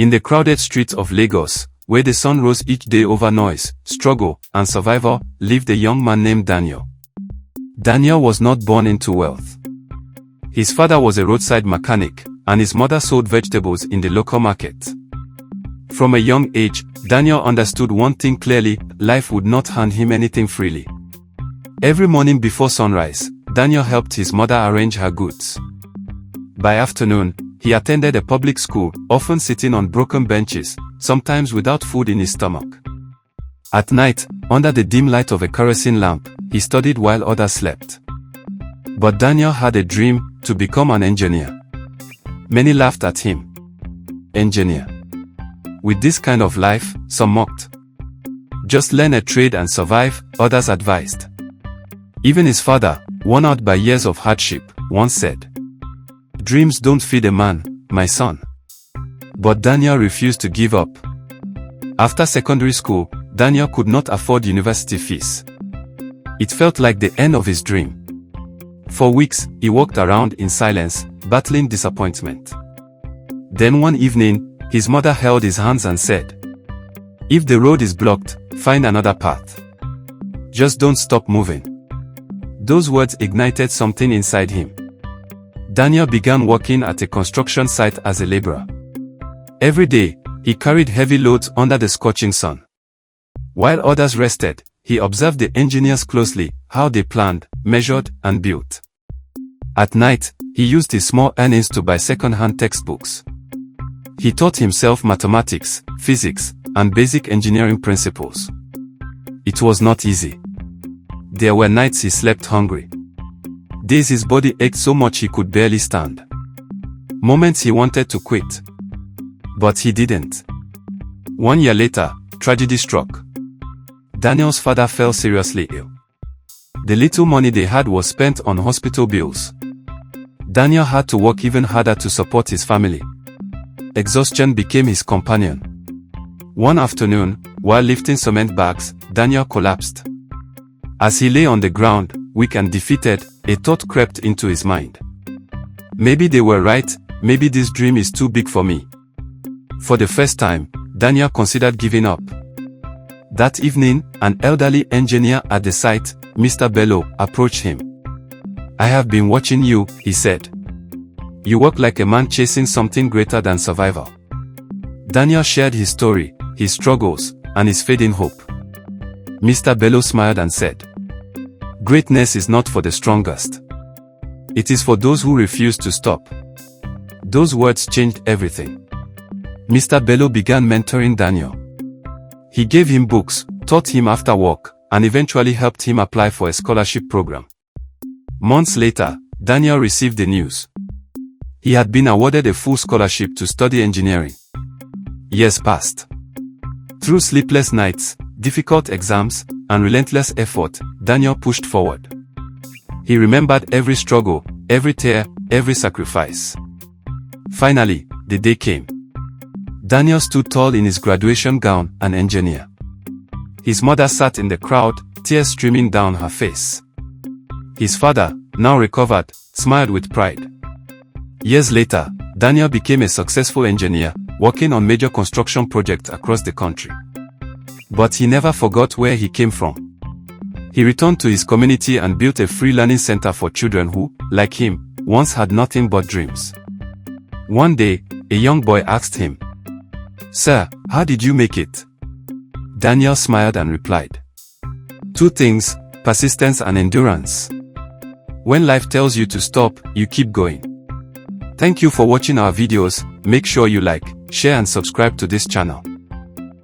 In the crowded streets of Lagos, where the sun rose each day over noise, struggle, and survival, lived a young man named Daniel. Daniel was not born into wealth. His father was a roadside mechanic, and his mother sold vegetables in the local market. From a young age, Daniel understood one thing clearly: life would not hand him anything freely. Every morning before sunrise, Daniel helped his mother arrange her goods. By afternoon, he attended a public school, often sitting on broken benches, sometimes without food in his stomach. At night, under the dim light of a kerosene lamp, he studied while others slept. But Daniel had a dream: to become an engineer. Many laughed at him. Engineer? With this kind of life, some mocked. Just learn a trade and survive, others advised. Even his father, worn out by years of hardship, once said, "Dreams don't feed a man, my son." But Daniel refused to give up. After secondary school, Daniel could not afford university fees. It felt like the end of his dream. For weeks, he walked around in silence, battling disappointment. Then one evening, his mother held his hands and said, "If the road is blocked, find another path. Just don't stop moving." Those words ignited something inside him. Daniel began working at a construction site as a laborer. Every day, he carried heavy loads under the scorching sun. While others rested, he observed the engineers closely, how they planned, measured, and built. At night, he used his small earnings to buy second-hand textbooks. He taught himself mathematics, physics, and basic engineering principles. It was not easy. There were nights he slept hungry. Days his body ached so much he could barely stand. Moments he wanted to quit. But he didn't. 1 year later, tragedy struck. Daniel's father fell seriously ill. The little money they had was spent on hospital bills. Daniel had to work even harder to support his family. Exhaustion became his companion. One afternoon, while lifting cement bags, Daniel collapsed. As he lay on the ground, weak and defeated, a thought crept into his mind. Maybe they were right, maybe this dream is too big for me. For the first time, Daniel considered giving up. That evening, an elderly engineer at the site, Mr. Bello, approached him. "I have been watching you," he said. "You work like a man chasing something greater than survival." Daniel shared his story, his struggles, and his fading hope. Mr. Bello smiled and said, "Greatness is not for the strongest. It is for those who refuse to stop." Those words changed everything. Mr. Bello began mentoring Daniel. He gave him books, taught him after work, and eventually helped him apply for a scholarship program. Months later, Daniel received the news. He had been awarded a full scholarship to study engineering. Years passed. Through sleepless nights, difficult exams, and relentless effort, Daniel pushed forward. He remembered every struggle, every tear, every sacrifice. Finally, the day came. Daniel stood tall in his graduation gown, an engineer. His mother sat in the crowd, tears streaming down her face. His father, now recovered, smiled with pride. Years later, Daniel became a successful engineer, working on major construction projects across the country. But he never forgot where he came from. He returned to his community and built a free learning center for children who, like him, once had nothing but dreams. One day, a young boy asked him, "Sir, how did you make it?" Daniel smiled and replied, "Two things, persistence and endurance. When life tells you to stop, you keep going." Thank you for watching our videos. Make sure you like, share and subscribe to this channel.